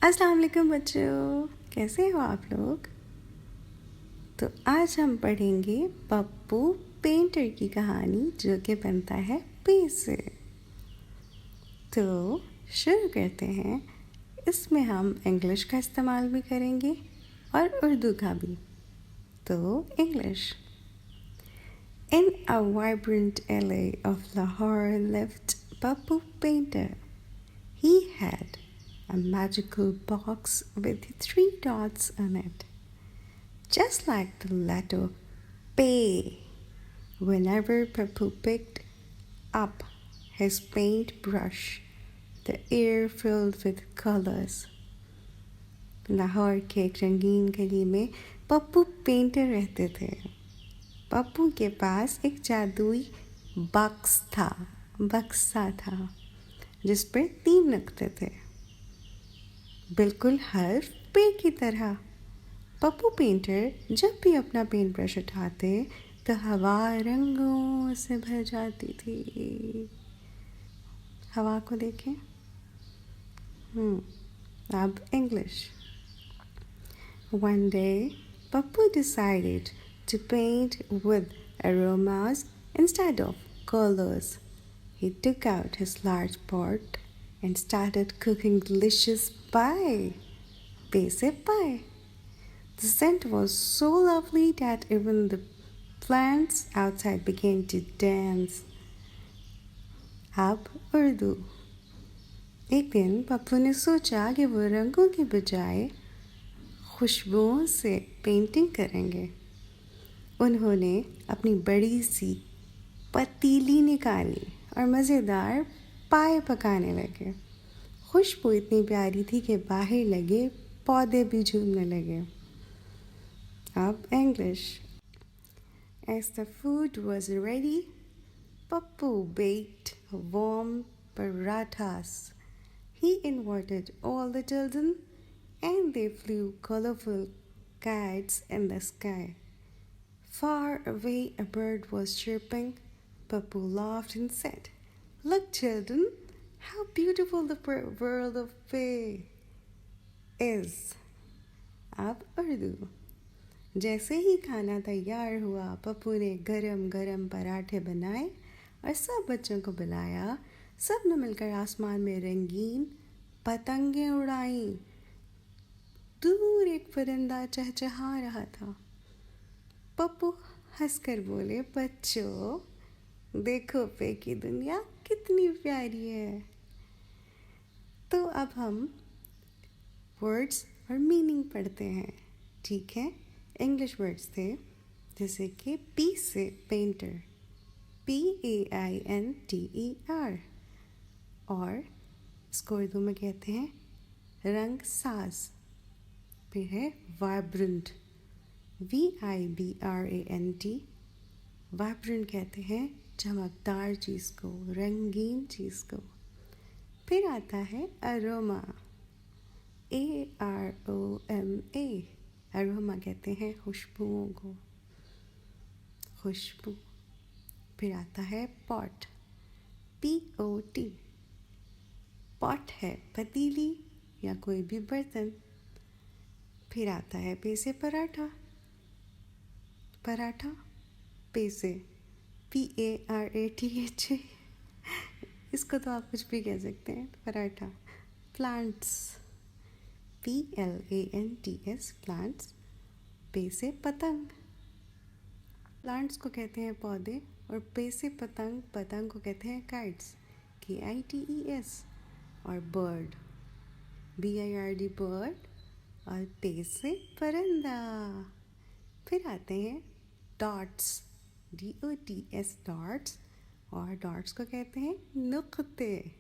अस्सलाम वालेकुम बच्चों, कैसे हो आप लोग। तो आज हम पढ़ेंगे पप्पू पेंटर की कहानी जो कि बनता है पी से। तो शुरू करते हैं। इसमें हम इंग्लिश का इस्तेमाल भी करेंगे और उर्दू का भी। तो English. In a vibrant alley of Lahore lived Pappu Painter. He had a magical box with 3 dots on it, just like the letter P. Whenever Pappu picked up his paintbrush, the air filled with colors. Lahore के एक रंगीन गली में Pappu painter रहते थे। पप्पू के पास एक जादुई बक्सा था जिस पर 3 नुक्ते थे, बिल्कुल हर पे की तरह। पप्पू पेंटर जब भी अपना पेंट ब्रश उठाते तो हवा रंगों से भर जाती थी। हवा को देखें। अब English. One day, Pappu decided to paint with aromas instead of colors. He took out his large pot and started cooking delicious pie. Basic pie. The scent was so lovely that even the plants outside began to dance. अब उर्दू। एक दिन पप्पू ने सोचा कि वो रंगों के बजाय खुशबुओं से पेंटिंग करेंगे। उन्होंने अपनी बड़ी सी पतीली निकाली और मज़ेदार पाए पकाने लगे। खुशबू इतनी प्यारी थी कि बाहर लगे पौधे भी झूमने लगे। अब English. As the food was ready, Pappu baked warm parathas. He invited all the children and they flew colorful kites in the sky. Far away a bird was chirping. Pappu laughed and said, "Look, children, how beautiful the world of play is." अब उर्दू। जैसे ही खाना तैयार हुआ, पप्पू ने गरम गरम पराठे बनाए और सब बच्चों को बुलाया। सब ने मिलकर आसमान में रंगीन पतंगें उड़ाईं। दूर एक परिंदा चहचहा रहा था। पप्पू हंसकर बोले, बच्चों देखो पे की दुनिया कितनी प्यारी है। तो अब हम वर्ड्स और मीनिंग पढ़ते हैं, ठीक है। इंग्लिश वर्ड्स थे जैसे कि पी से पेंटर, PAINTER, और इसको उर्दू में कहते हैं रंग साज। फिर है वाइब्रेंट, VIBRANT। वाइब्रेंट कहते हैं चमकदार चीज़ को, रंगीन चीज़ को। फिर आता है अरोमा, AROMA। अरोमा कहते हैं खुशबुओं को, खुशबू। फिर आता है पॉट, POT। पॉट है पतीली या कोई भी बर्तन। फिर आता है पे से पराठा, पराठा पे से PARATHA। इसको तो आप कुछ भी कह सकते हैं, पराठा। Plants, PLANTS, plants. पे से पतंग, प्लांट्स को कहते हैं पौधे, और पे से पतंग, पतंग को कहते हैं काइट्स, KITES। और बर्ड, BIRD, बर्ड। और पे से परिंदा। फिर आते हैं डॉट्स, DOTS, डॉट्स, और डॉट्स को कहते हैं नुक्ते।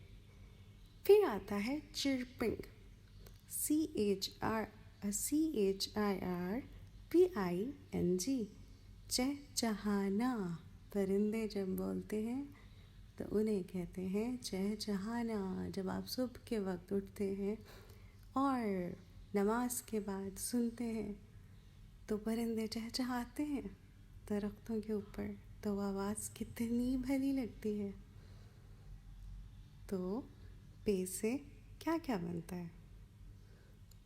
फिर आता है चिर्पिंग, CHIRPING, चहचहाना। परिंदे जब बोलते हैं तो उन्हें कहते हैं चहचहाना। जब आप सुबह के वक्त उठते हैं और नमाज के बाद सुनते हैं तो परिंदे चहचहाते हैं दरख्तों के ऊपर, तो आवाज़ कितनी भली लगती है। तो पे से क्या क्या बनता है?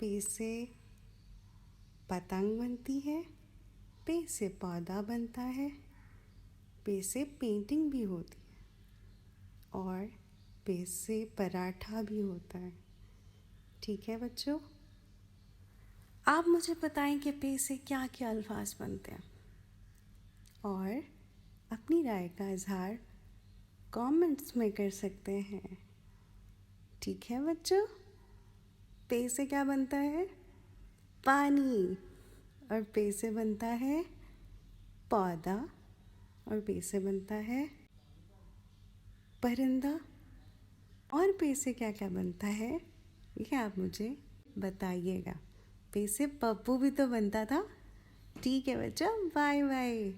पे से पतंग बनती है, पे से पौधा बनता है, पे से पेंटिंग भी होती है और पे से पराठा भी होता है। ठीक है बच्चों, आप मुझे बताएं कि पे से क्या क्या अल्फाज बनते हैं और अपनी राय का इजहार कमेंट्स में कर सकते हैं। ठीक है बच्चों, पे से क्या बनता है? पानी। और पे से बनता है पौधा। और पे से बनता है परिंदा। और पे से क्या क्या बनता है ये आप मुझे बताइएगा। पे से पप्पू भी तो बनता था। ठीक है बच्चों, बाय बाय।